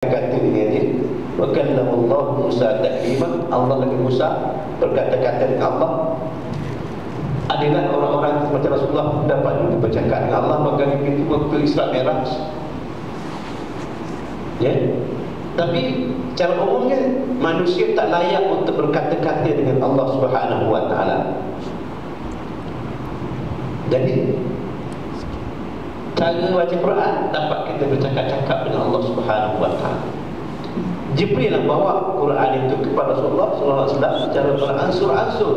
kata dengan dia. Wa kallamallahu Musa taklima. Allah Nabi Musa berkata-kata dengan Allah. Adalah orang-orang macam Rasulullah dapat bercakap dengan Allah maka itu waktu Isra Mi'raj. Ya. Tapi cara umumnya manusia tak layak untuk berkata-kata dengan Allah Subhanahu wa taala. Jadi cara baca Quran dapat kita bercakap-cakap dengan Allah Subhanahu wa taala. Jibril yang bawa Quran itu kepada Rasulullah sallallahu alaihi wasallam secara beransur-ansur.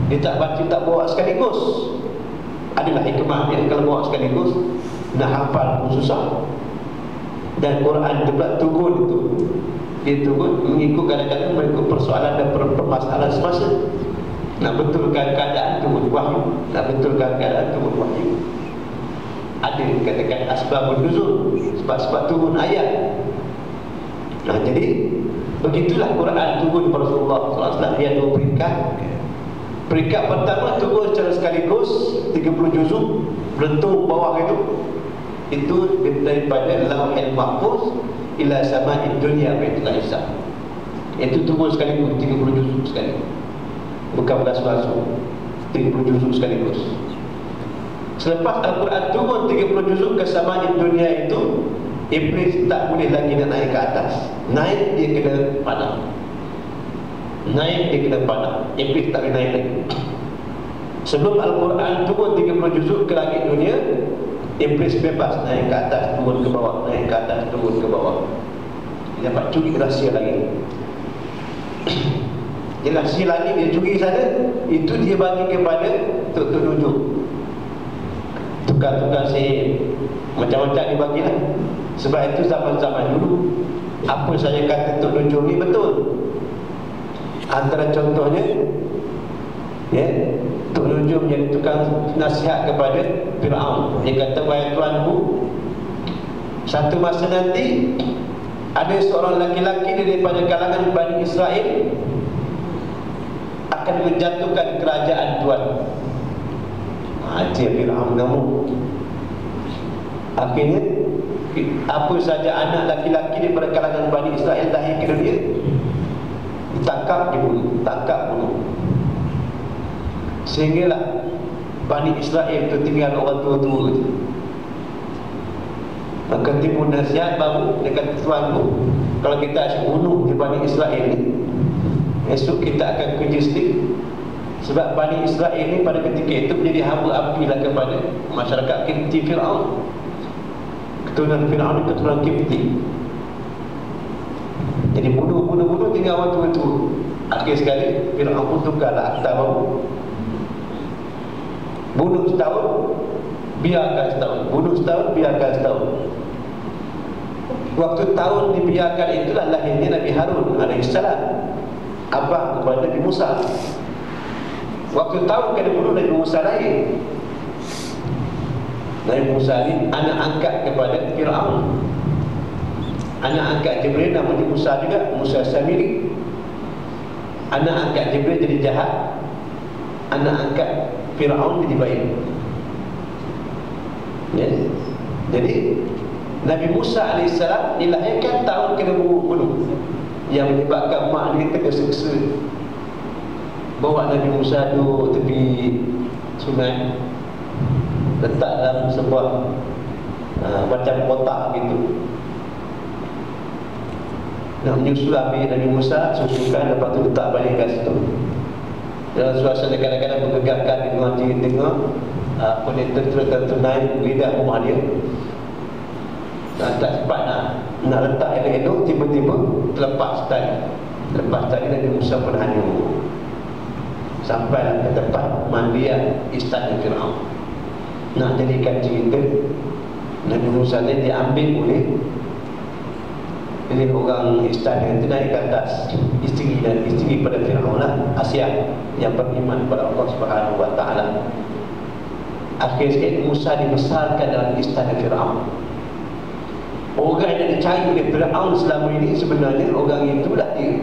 Dia tak baca, tak bawa sekaligus. Adalah hikmahnya kalau bawa sekaligus nak hafal pun susah. Dan Quran itu pula turun itu. Dia turun mengikut kadang-kadang mengikut persoalan dan permasalahan semasa. Nak betulkan keadaan turun wahyu, nak betulkan keadaan turun wahyu. Ada katakan asbabun nuzul, sebab-sebab turun ayat. Nah, jadi begitulah Quran turun kepada Rasulullah sallallahu alaihi wasallam. Dia dua peringkat. Peringkat pertama turun secara sekaligus 30 juzuk lentung bawah itu daripada Lauhul Mahfuz ila sama'id dunya Baitul Izza. Itu turun sekaligus 30 juzuk sekaligus. Bukan berasu-asu, 30 juzuk sekaligus. Selepas Al-Quran turun 30 juzuk ke sama'id dunya itu, Iblis tak boleh lagi nak naik ke atas. Naik dia kena panah. Naik dia kena panah. Iblis tak boleh naik lagi. Sebelum Al-Quran turun 30 juzuk ke langit dunia, Iblis bebas naik ke atas, turun ke bawah, naik ke atas, turun ke bawah. Dia dapat curi rahsia lagi. Rahsia lagi dia curi sana, itu dia bagi kepada Tok Nunjuk. Tukar-tukar sihir macam-macam dia bagilah. Sebab itu zaman-zaman dulu apa saya kata Tok Nunjuk ni betul. Antara contohnya, ya, Tok Nunjuk menjadi tukang nasihat kepada Fir'aun. Dia kata, wahai tuanku, satu masa nanti ada seorang laki-laki daripada kalangan Bani Israel akan menjatuhkan kerajaan tuan. Dia Fir'aun kamu. Akhirnya apa saja anak laki-laki daripada kalangan Bani Israel lahir ke dunia, ditangkap, dibunuh, tangkap, bunuh. Sehinggalah Bani Israel itu tinggal orang tua-tua je. Maka timbul nasihat baru dekat tuanku, kalau kita asyik bunuh di Bani Israel ni, esok kita akan kerja sedikit. Sebab Bani Israel ni pada ketika itu menjadi hamba apilah kepada masyarakat Kipti Fir'aun. Keturunan Fir'aun ni keturunan Kipti. Jadi bunuh tinggal orang tua-tua. Akhir sekali Fir'aun pun tukarlah akta baru. Bunuh setahun, biarkan setahun. Bunuh setahun, biarkan setahun. Waktu tahun dibiarkan itulah lahirnya Nabi Harun alaihissalam, abang kepada Nabi Musa. Waktu tahun kena bunuh Nabi Musa lahir. Nabi Musa ni anak angkat kepada Fir'aun. Anak angkat Jibril namanya Musa juga, Musa Samiri. Anak angkat Jibril jadi jahat, anak angkat Fir'aun jadi baik. Ya. Jadi Nabi Musa AS dilahirkan tahun kena bunuh, yang menyebabkan mak dia tergesa-gesa bawa Nabi Musa duduk tepi sungai, letak dalam sebuah macam kotak gitu. Nak menyusul ambil Nabi Musa, susukan, lepas tu letak balik kat situ. Dalam suasana kadang-kadang bergegarkan di tengah-tengah apa ni, ternaik lidah rumah dia. Tak sempat nak letak elok-elok, tiba-tiba terlepas tali. Lepas tali Nabi Musa pun hanyut. Sampai ke tempat mandian istana Fir'aun. Nak jadikan cerita, Nabi Musa ni diambil oleh orang istana itu naik ke atas, isteri pada Fir'aun lah, Asia, yang beriman kepada Allah Subhanahu wa taala. Akhir sekali Musa dibesarkan dalam istana Fir'aun. Orang yang dicari oleh Fir'aun selama ini sebenarnya orang itulah dia.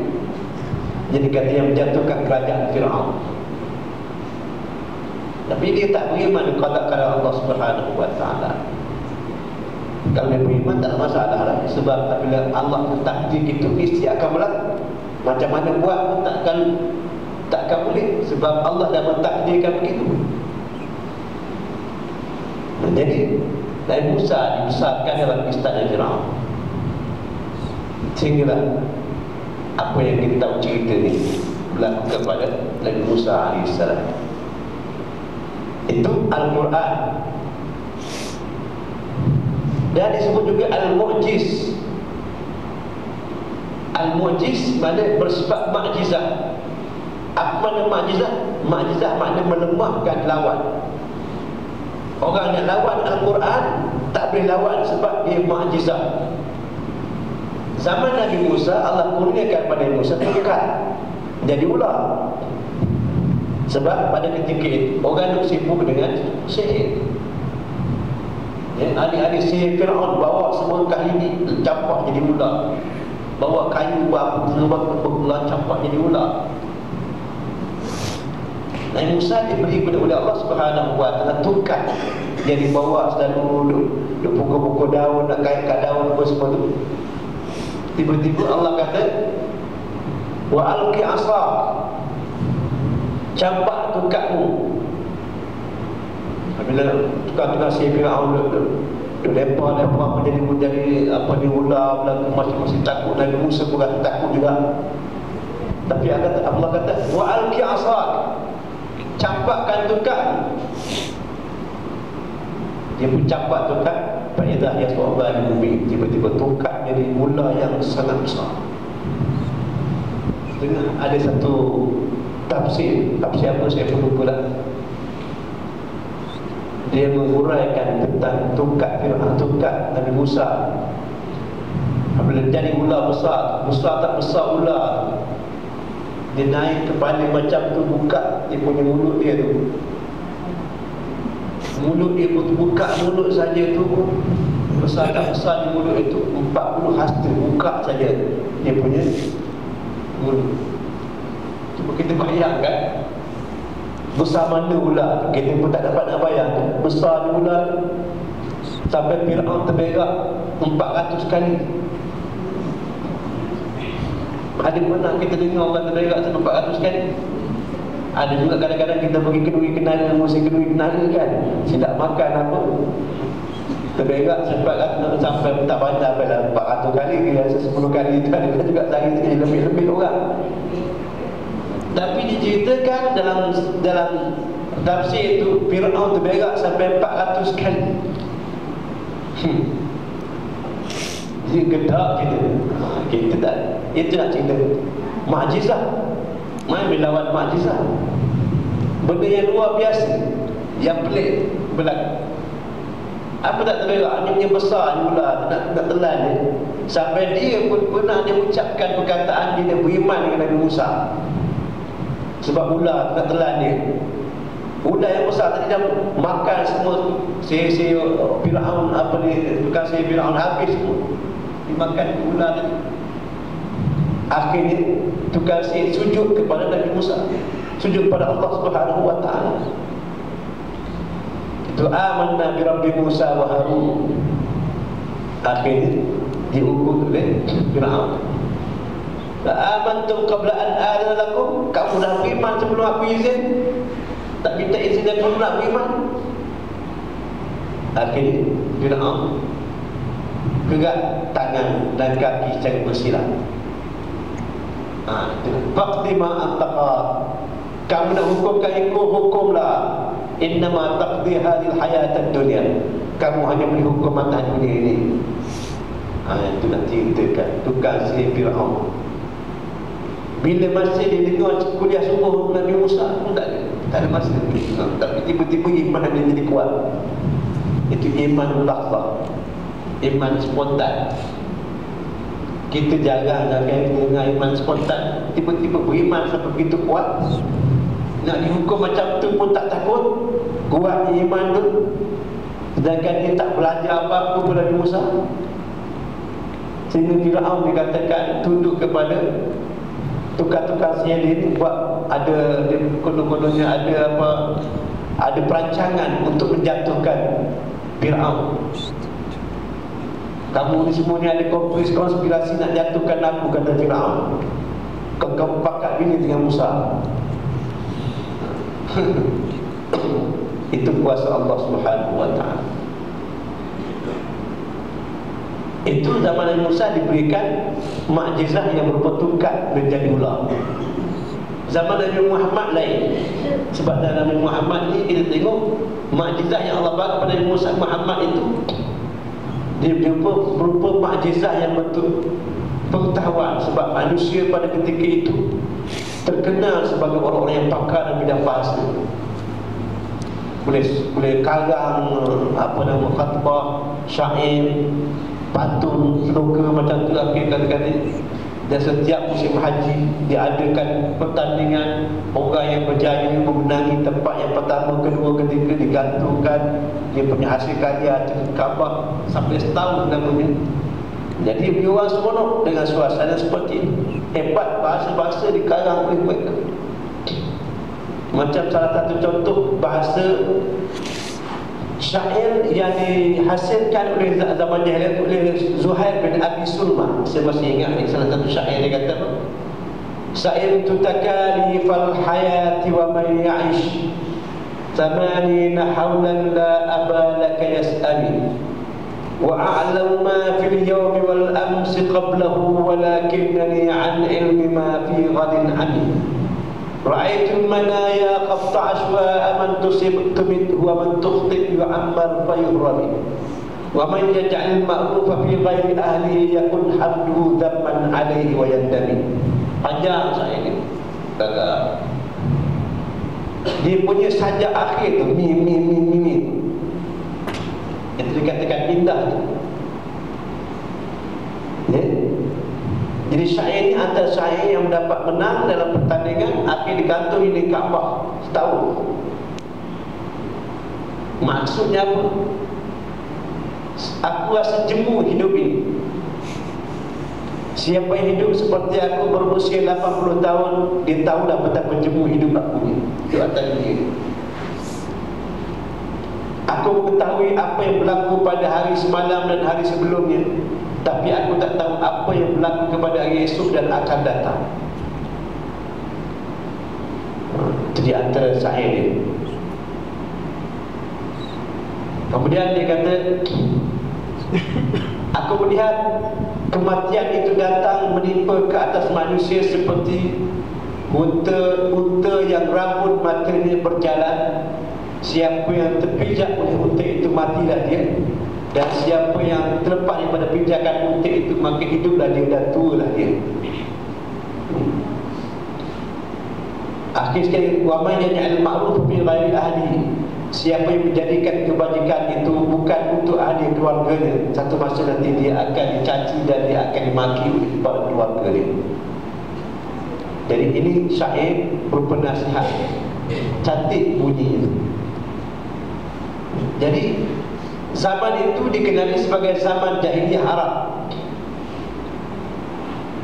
Jadi kata yang menjatuhkan kerajaan Fir'aun. Tapi dia tak beriman kepada Allah Subhanahu wa taala. Kalau dia beriman tak ada masalah lah. Sebab apabila Allah takdir itu mesti akan berlaku. Macam mana buat pun takkan boleh. Sebab Allah dah mentakdirkan begitu. Jadi Nabi Musa dibesarkan dalam istana Firaun. Sehinggalah apa yang kita tahu cerita ni berlaku kepada Nabi Musa AS. Itu Al-Quran. Dan disebut juga Al-Mu'jiz. Al-Mu'jiz makna bersifat ma'jizah. Apa makna ma'jizah? Ma'jizah makna melemahkan lawan. Orang yang lawan Al-Quran tak boleh lawan sebab dia ma'jizah. Zaman Nabi Musa, Allah kurniakan pada Musa tongkat jadi ular. Sebab pada ketika itu orang itu sibuk dengan sihir. Adik-adik sihir Firaun bawa semua kain ini campak jadi ular. Bawa kayu berulang campak jadi ular. Nabi Musa diberi oleh Allah Subhanahu wa taala tongkat yang dibawa selalu duk pukul-pukul daun, nak kait-kait daun apa semua tu. Tiba-tiba Allah kata, wa alqi asak, campak tongkatmu. Bila tukar-tukar sihir Firaun duk lempar menjadi apa ni ular, masing-masing takut. Nabi Musa pun takut juga. Tapi Allah kata wa alqi asak, campakkan tongkat. Dia pun campak tongkat, fa'idah yas'uban mubin. Tiba-tiba tongkat jadi ular yang sangat besar. Dengar ada satu tafsir apa saya pun lupa dah. Dia menguraikan tentang tongkat Firaun, tongkat Nabi Musa. Apabila jadi ular besar tak besar ular, dia naik kepala macam tu, buka dia punya mulut dia tu. Mulut dia pun buka mulut saja tu, besar tak besar di mulut itu 40 hasta buka saja dia punya mulut. Cuba kita bayangkan besar mana ular, kita pun tak dapat nak bayangkan. Besar ni ular sampai Firaun terberak 400 kali. Ada pernah kita dengar orang terberak sampai 400 kali? Ada juga kadang-kadang kita pergi kenduri kenara, musim kenduri kenara kan, silap makan apa, terberak sampai tak banyak, sampai 400 kali, rasa 10 kali tu ada juga sehari tu lebih-lebih orang. Tapi diceritakan dalam tafsir itu Firaun terberak sampai 400 kali. Dia gedak kita tak, itu nak cerita ma'jizah. Main berlawan ma'jizah, benda yang luar biasa, yang pelik berlaku. Apa tak terberak, dia besar ni ular, nak telan dia. Sampai dia pun pernah dia ucapkan perkataan dia beriman dengan Nabi Musa. Sebab ular nak telan dia. Ular yang besar tadi dah makan semua sihir-sihir Firaun, apa ni, tukang sihir Firaun habis semua. Dimakan ular tadi. Akhirnya tukang sihir sujud kepada Nabi Musa, sujud kepada Allah Subhanahu wa taala. Itu amanna bi rabbi Musa wa Harun. Akhirnya dihukum oleh Firaun. La amantum qabla an adana lakum, kamu dah beriman sebelum aku izin? Tak minta izin dan belum nak beriman? Akhirnya Firaun gerak tangan dan kaki secara bersilang. Faqdi ma antaqa, kamu nak hukumkan ikut hukumlah. Innama taqdi hadhil hayatad dunya, kamu hanya boleh hukum mata dunia ini. Itu nak ceritakan tukang sihir Firaun. Bila masa dia dengar kuliah subuh Nabi Musa pun tak ada masa. Tapi tiba-tiba iman dia jadi kuat. Itu iman lahzah, iman spontan. Kita jarang dengar iman spontan. Tiba-tiba beriman sampai begitu kuat, nak dihukum macam tu pun tak takut. Kuat iman tu, sedangkan dia tak belajar apa-apa pun Nabi Musa. Sehingga Firaun dikatakan tunduk kepada tukar-tukar sihir ini. Buat ada konon-kononnya ada perancangan untuk menjatuhkan Firaun. Kamu ni semua ni ada konspirasi nak jatuhkan aku, kata Firaun. Kau pakat bini dengan Musa. Itu kuasa Allah Subhanahu wa ta'ala. Itu zaman Nabi Musa diberikan mukjizat yang berupa tongkat menjadi ular. Zaman Nabi Muhammad lain. Sebab dalam Nabi Muhammad ni kita tengok mukjizat yang Allah bagi kepada Nabi Musa Muhammad itu dia berupa mukjizat yang bentuk pengetahuan. Sebab manusia pada ketika itu terkenal sebagai orang-orang yang pakar dalam bidang bahasa. Boleh karang khatbah, syair, pantun, sloga macam tu kata-kata. Dan setiap musim haji diadakan pertandingan. Orang yang berjaya memenangi tempat yang pertama, kedua, ketiga digantungkan dia punya hasil karya Kaabah sampai setahun namanya. Jadi orang seronok dengan suasana seperti ini. Hebat bahasa-bahasa dikarang oleh mereka. Macam salah satu contoh bahasa syair yang dihasilkan oleh zaman jahiliyah oleh Zuhair bin Abi Sulma. Saya masih ingat salah satu syair dia kata, Sa'irtu takalifal hayati wa man ya'ish thamanina hawlan la abalaka yas'ali wa a'lamu ma fil yawmi wal amsi qablahu walakinnani an ilmi ma fi ghadin amin. Ra'aitul manaya qafta ashwa'a man tusib tumit wa man tukhti yu'ammar fayuhrami wa man yaj'al ma'rufa fi ghairi ahlihi yakun hamduhu dhamman alayhi wa yandami. Panjang saya ni kata dia punya sajak akhir tu mi itu dikatakan indah tu. Jadi syair ni antara syair yang dapat menang dalam pertandingan akhir digantungi di Kaabah setahun. Maksudnya apa? Aku rasa jemu hidup ini. Siapa yang hidup seperti aku berusia 80 tahun, dia tahulah betapa jemu hidup aku ni. Itu antara dia. Aku mengetahui apa yang berlaku pada hari semalam dan hari sebelumnya, tapi aku tak tahu apa yang berlaku kepada hari esok dan akan datang. Jadi antara syair dia. Kemudian dia kata, aku melihat kematian itu datang menimpa ke atas manusia seperti unta yang rambut matanya berjalan. Siapa yang terpijak oleh unta itu, matilah dia. Dan siapa yang terlepas daripada pijakan unta itu, maka hiduplah dia dan tualah dia. Akhir sekali, wa man yaj'al ma'ruf fi ghairi ahli. Siapa yang menjadikan kebajikan itu bukan untuk ahli keluarganya, satu masa nanti dia akan dicaci dan dia akan dimaki oleh keluarga dia. Jadi ini syair berpenasihat, cantik bunyinya. Jadi zaman itu dikenali sebagai zaman jahiliyah Arab.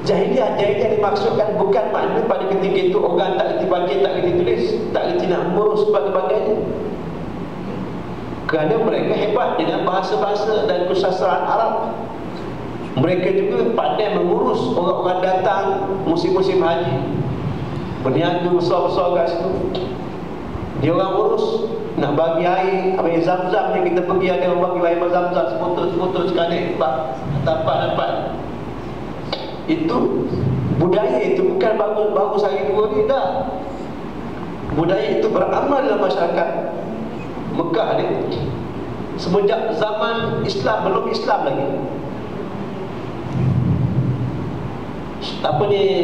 Jahiliyah dimaksudkan bukan makna pada ketika itu orang tak kerti baca, tak kerti tulis, tak kerti nak mengurus sebagainya. Kerana mereka hebat dengan bahasa-bahasa dan kesusastraan Arab. Mereka juga pandai mengurus orang-orang datang musim-musim haji. Berniaga besar-besar kat situ. Dia orang urus nak bagi air, air Zam-Zam yang kita pergi, ada orang bagi air Zam-Zam sepotong sekali dapat. Itu budaya itu bukan baru sehari dua ni dah. Budaya itu beramal dalam masyarakat Mekah ni semenjak zaman Islam, belum Islam lagi.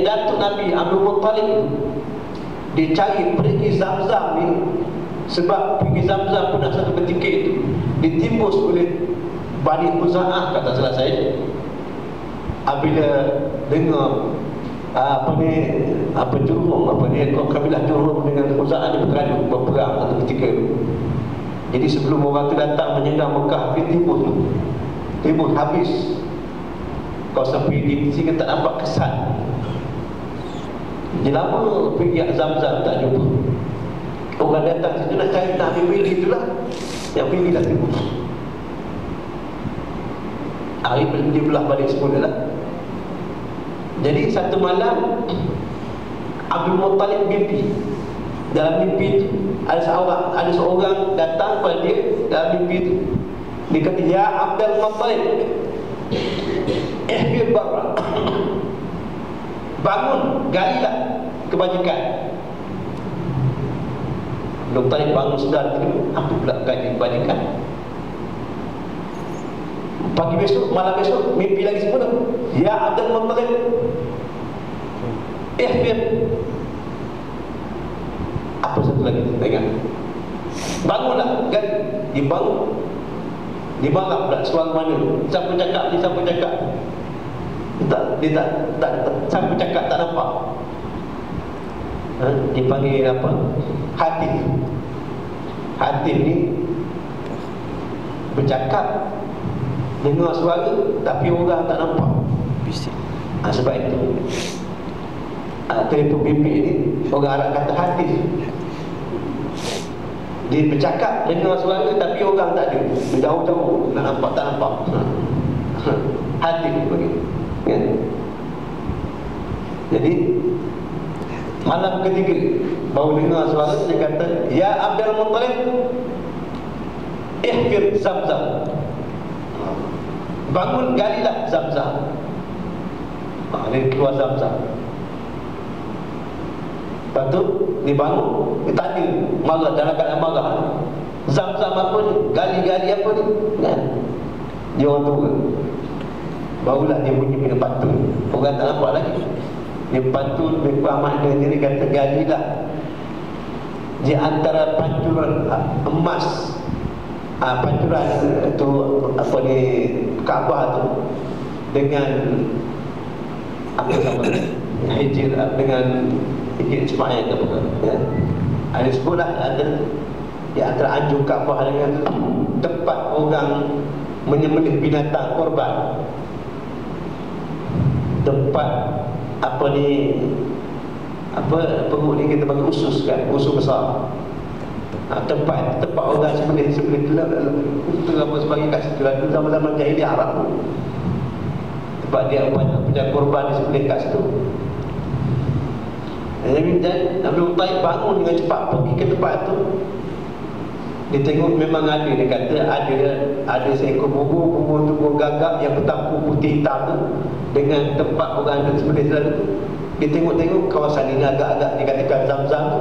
Datuk Nabi Abdul Muttalib dicari pergi Zam-Zam ni, sebab pergi Zam-Zam pun satu ketika itu ditimbus oleh Bani Khuza'ah, kata salah saya. Apabila dengar kabilah Jurhum dengan Khuza'ah ni berperang satu ketika itu. Jadi sebelum orang tu datang menyerang Mekah, timbus habis. Kau sampai di sini tak nampak kesan. Dia lama pergi Zam-Zam tak jumpa. Orang datang situ nak cari Nabi Wili itulah, yang Wili dah timbus. Hari dia belah balik semula lah. Jadi satu malam Abdul Muttalib mimpi. Dalam mimpi itu ada seorang datang pada dia dalam mimpi itu. Dia kata, ya Abdul Muttalib, ihbir barra, bangun, galilah kebajikan. Abdul Muttalib bangun sedar, apa pula gali kebajikan? Pagi besok, malam besok, mimpi lagi semula. Ya Abdul Muttalib, ihbir. Apa satu lagi? Tengok, bangunlah, gali. Dia bangun pula suara mana? Siapa cakap ni, siapa cakap? Dia tak siapa cakap tak nampak. Dipanggil apa? Hatif. Hatif ni bercakap, dengar suara tapi orang tak nampak. Sebab itu telefon bimbit ni orang Arab kata hatif. Dia bercakap, dengar suara tapi orang tak ada, jauh-jauh, nak nampak tak nampak. Hatif begitu kan? Jadi malam ketiga baru dengar suara, dia kata, ya Abdul Muttalib, ihfir Zamzam, bangun, galilah Zamzam. Dia keluar Zamzam. Lepas tu dia bangun, dia tanya, marah, dalam keadaan marah, Zamzam apa ni? Gali-gali apa ni? Kan? Dia orang tua. Barulah dia bunyi kena pantun. Orang tak nampak lagi. Dia pantun, dia faham makna dia, dia kata, galilah di antara pancuran emas, pancuran tu apa ni, Kaabah tu, dengan apa sama Hijr, dengan Hijr Ismail apa ya? Ada sebutlah, ada di antara anjung Kaabah dengan tempat orang menyembelih binatang korban, tempat apa ni, apa perut ni kita panggil usus kan, usus besar. Tempat orang sembelih gelap apa sebagai kat situ lah, zaman-zaman jahiliah Arab tu. Tempat dia punya korban disembelih kat situ. Dan Abdul Muttalib bangun dengan cepat pergi ke tempat tu. Dia tengok memang ada, dia kata ada seekor bubur tu gagak yang bertampur putih hitam tu, dengan tempat orang yang sembelih selalu. Dia tengok kawasan ini agak-agak dikatakan Zamzam tu.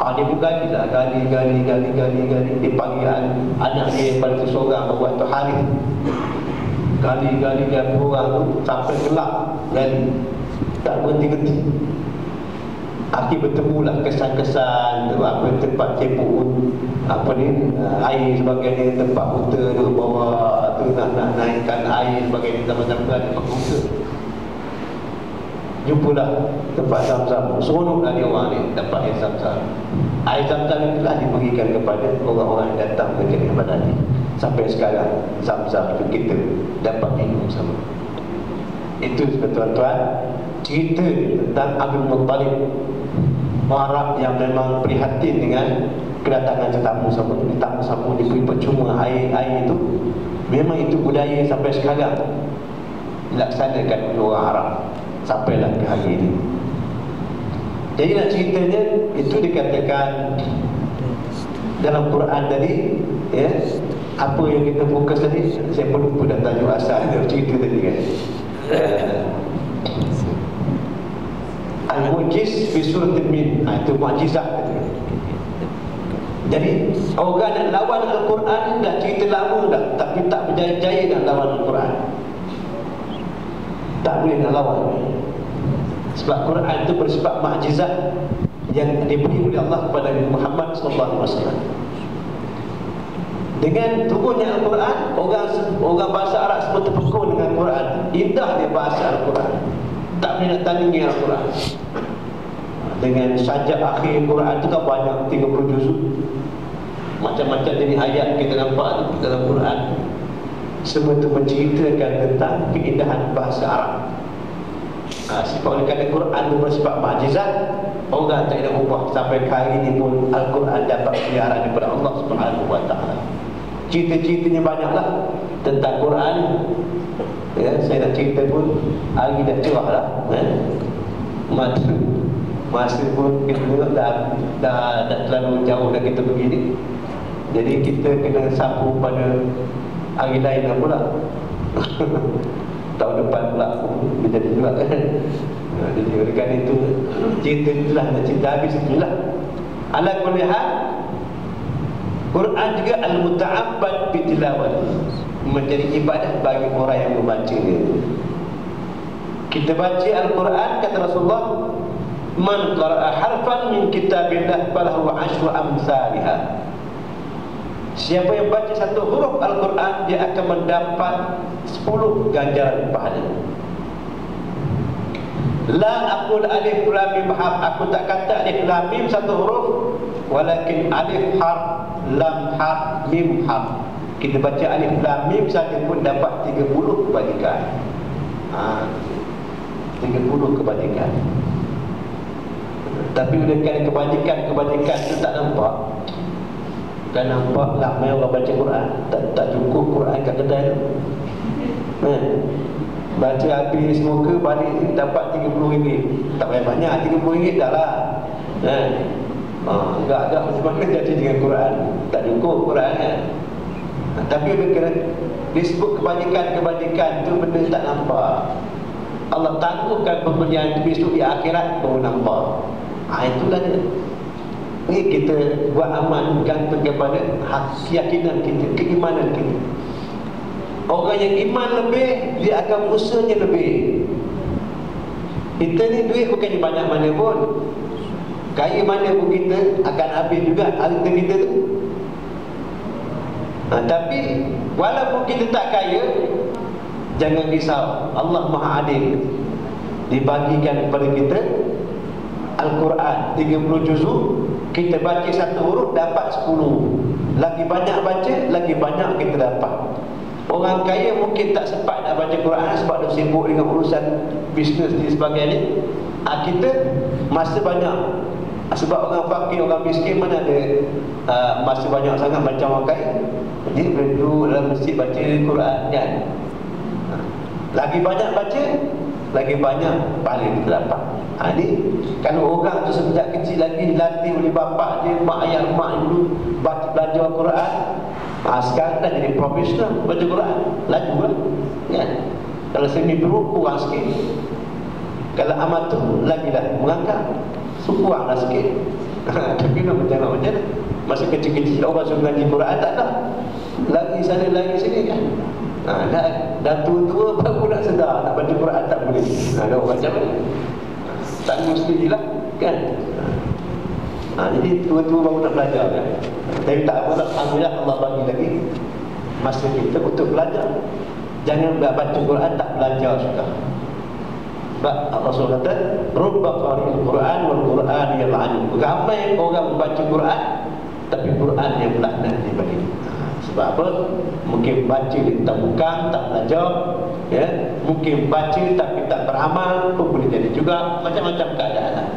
Dia pun gali. Dia panggil anak dia yang paling seorang, buat tu Harith. Gali orang tu sampai gelap, gali, tak berhenti-henti. Akhir bertemulah kesan-kesan tu, apa tempat cepuk apa ni, air sebagainya, tempat unta tu bawa tu nak naikkan air sebagainya, zaman-zaman tu ada tempat unta. Jumpalah tempat Zamzam, seronoklah dia orang ni dapat air Zamzam. Air Zamzam itulah diberikan kepada orang-orang yang datang ke ibadah ni. Sampai sekarang Zamzam itu kita dapat minum sama. Itu tuan-tuan cerita tentang Abdul Muttalib, Arab yang memang prihatin dengan kedatangan tetamu samu diberi percuma air itu. Memang itu budaya sampai sekarang dilaksanakan oleh orang Arab sampailah ke hari ini. Jadi nak ceritanya itu dikatakan dalam Quran tadi ya, apa yang kita fokus tadi, saya pun lupa dah tajuk asal dia cerita tadi kan. Al-Mu'jiz fi suratul Min, itu mukjizat. Jadi orang nak lawan Al-Quran dah cerita lama dah, tapi tak berjaya-jaya nak lawan Al-Quran. Tak boleh nak lawan. Sebab Quran itu bersifat mukjizat yang diberi oleh Allah kepada Nabi Muhammad SAW. Dengan turunnya Al-Quran, orang bahasa Arab semua terpekau dengan Quran. Indah dia bahasa Al-Quran, tak boleh nak tandingi Al-Quran. Dengan sajak akhir Quran itu kan banyak, 30 juzuk, macam-macam jenis ayat kita nampak dalam Quran. Semua itu menceritakan tentang keindahan bahasa Arab. Sebab oleh kerana Quran itu bersifat mukjizat, orang tak nak ubah. Sampai hari ini pun Al-Quran dapat peliharaan daripada Allah Subhanahu Wa Taala. Cerita-ceritanya banyaklah. tentang Quran. Ya, saya nak cerita pun hari dah cerah lah. Masa pun kita tengok dah terlalu jauh dah kita begini. Jadi kita kena sapu pada hari lain dah pula. Tahun depan pula menjadi juga kan. Jadi oleh kerana itu cerita itulah nak cerita habis itulah. Ala kulli hal, Quran juga al-muta'abbad bitilawat, menjadi ibadah bagi orang yang membacanya. Kita baca Al-Quran, kata Rasulullah, man qara'a harfan min kitabillah falahu 'ashru amsalihah. Siapa yang baca satu huruf Al-Quran, dia akan mendapat 10 ganjaran pahala. La aqul alif lam mim harf, aku tak kata alif lam mim satu huruf, walakin alif harf, lam harf, mim harf. Kita baca alif lam mim saja pun dapat 30 kebajikan. 30 kebajikan. Tapi oleh kerana kebajikan itu tak nampak. Kan nampak ramai orang baca Quran, tak cukup Quran kat kedai tu. Baca habis muka balik dapat RM30. Tak payah banyak, RM30 dah lah. Agak macam mana jadi dengan Quran, tak cukup Quran kan. Tapi oleh kerana disebut kebajikan tu benda tak nampak, Allah tangguhkan pemberian itu besok di akhirat baru nampak. Itulah dia. Ini kita buat amal gantung kepada keyakinan kita, keimanan kita. Orang yang iman lebih, dia akan usahanya lebih. Kita ni duit bukannya banyak mana pun, kaya mana pun kita akan habis juga harta kita tu. Tapi walaupun kita tak kaya, jangan risau, Allah Maha Adil. Dibagikan kepada kita Al-Quran 30 juzuk, kita baca satu huruf dapat 10. Lagi banyak baca, lagi banyak kita dapat. Orang kaya mungkin tak sempat nak baca Quran sebab dia sibuk dengan urusan bisnes dan sebagainya. Kita masa banyak. Sebab orang fakir, orang miskin mana ada masa banyak sangat macam orang kaya. Jadi duduk dalam masjid baca Quran kan. Lagi banyak baca, lagi banyak pahala kita dapat. Ini kalau orang tu sejak kecil lagi dilatih oleh bapak dia, mak ayah mak dulu belajar Quran, sekarang dah jadi profesional baca Quran, laju lah kan. Kalau semi perut kurang sikit, kalau amat tu lagi dah mengangkat, kurang lah sikit. Tapi nak macam mana masa kecil-kecil orang suruh ngaji Quran tak ada, lagi sana lagi sini kan. Dah tua-tua baru nak sedar nak baca Quran tak boleh. Ada orang macam mana, tak mestilah kan. Jadi tua-tua baru nak belajar kan. Tapi tak apa, alhamdulillah Allah bagi lagi masa kita untuk belajar. Jangan baca Quran tak belajar sudah. Sebab Rasul kata rubba qari'il Quran wal Quran yal'anu. Ramai orang membaca Quran tapi Quran yang melaknat daripada dia. Sebab apa? Mungkin baca dia tak bukan, tak belajar, ya. Mungkin baca tapi tak beramal pun boleh jadi juga, macam-macam keadaan lah.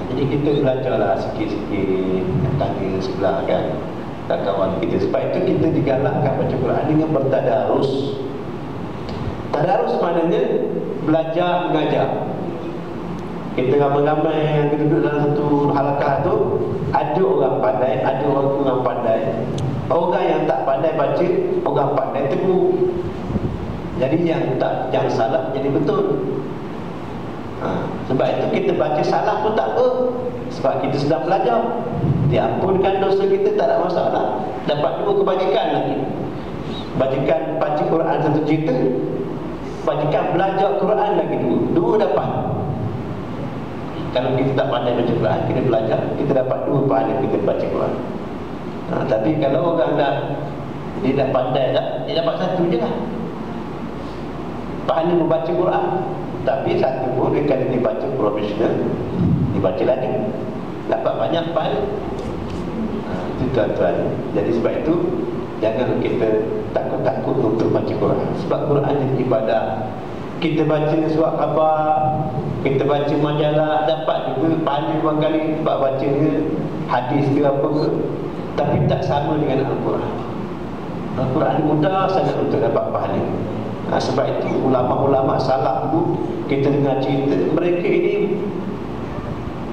Jadi kita belajarlah sikit-sikit, tanya sebelah kan, tak kawan kita. Sebab itu kita digalakkan baca Quran dengan bertadarus. Tadarus maknanya belajar mengajar. Kita ramai-ramai yang duduk dalam satu halakah tu, ada orang pandai, ada orang kurang pandai. Orang yang tak pandai baca, orang pandai tegur. Jadi yang salah jadi betul. Sebab itu kita baca salah pun tak apa, sebab kita sedang belajar. Diampunkan dosa kita, tak ada masalah. Dapat 2 kebajikan lagi. Baca Quran satu cerita, bacakan belajar Quran lagi 2 dapat. Kalau kita tak pandai baca Quran, kita belajar, kita dapat 2 pahala kita baca Quran. Tapi kalau orang dia dah pandai dah, dia dapat 1 je lah pahala membaca Quran. Tapi 1 pun dia kena dibaca profesional, dibaca lagi, dapat banyak pahala. Itu tuan-tuan. Jadi sebab itu jangan kita takut-takut untuk baca Quran. Sebab Quran jadi ibadah. Kita baca surat khabar, kita baca majalah, dapat juga pahala barangkali sebab baca hadis ke apa ke. Tapi tak sama dengan Al-Quran. Al-Quran ini mudah sangat untuk dapat pahala. Sebab itu ulama-ulama salaf dulu, kita dengar cerita mereka ini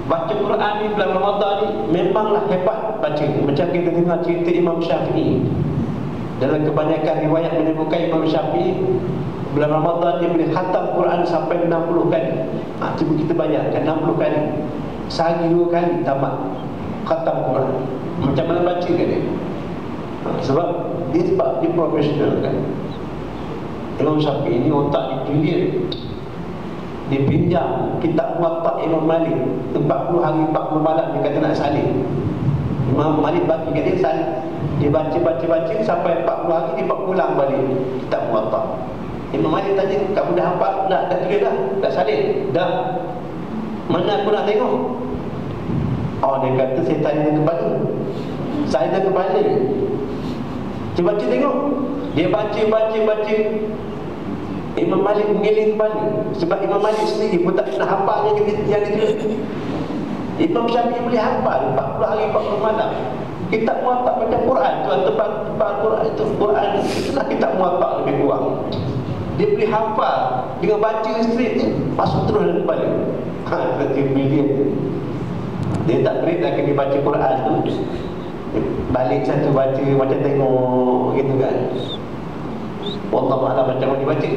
baca Quran ni bulan Ramadan ni memanglah hebat baca. Macam kita dengar cerita Imam Syafi'i, dalam kebanyakan riwayat menyebutkan Imam Syafi'i bulan Ramadan dia boleh khatam Quran sampai 60 kali. Cuba kita bayangkan 60 kali, sehari 2 kali tamat khatam Quran. Macam mana baca kan dia? Sebab dia profesional kan. Imam Syafi'i ni otak dia clear. Dia pinjam kitab Muwatta Imam Malik 40 hari 40 malam dia kata nak salin. Imam Malik bagi kat dia salin. Dia baca sampai 40 hari dia pulang balik kitab Muwatta. Imam Malik tanya, kamu dah hafal? Dah tulis dah? Dah salin? Dah. Mana aku nak tengok? Oh, dia kata saya tanya dia kepala. Saya dah kepala. Cuba baca tengok. Dia baca. Imam Malik mengiling kepala. Sebab Imam Malik sendiri pun tak pernah hafal yang ditulis. Imam Syafi'i boleh hafal 40 hari 40 malam. Kitab Muwatta macam Quran. Tuan tebal Quran itu Quran. Itulah kitab Muwatta lebih kurang. Dia boleh hafal dengan baca straight je, masuk terus dalam kepala. Seperti brilliant. Dia tak boleh lagi dia baca Quran tu balik satu baca macam tengok gitu kan. Wallahu a'lam macam mana dibaca.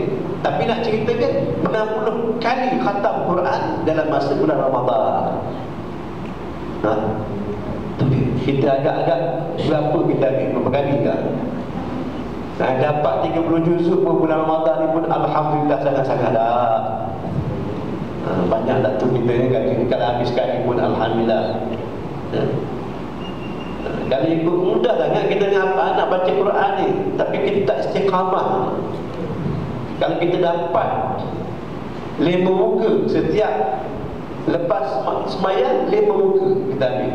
Tapi nak ceritakan 60 kali khatam Quran dalam masa bulan Ramadan. Tu dia. Kita agak-agak berapa kita ambil berapa kali kan? Dapat 30 juzuk pun bulan Ramadan ni pun alhamdulillah sangat-sangat dah. Banyak tak tu kita ni kata kalau habis sekali pun alhamdulillah. Kalau ikut mudah sangat kita nak baca Quran ni, tapi kita tak istiqamah. Kalau kita dapat 5 muka setiap lepas sembahyang 5 muka kita ambil.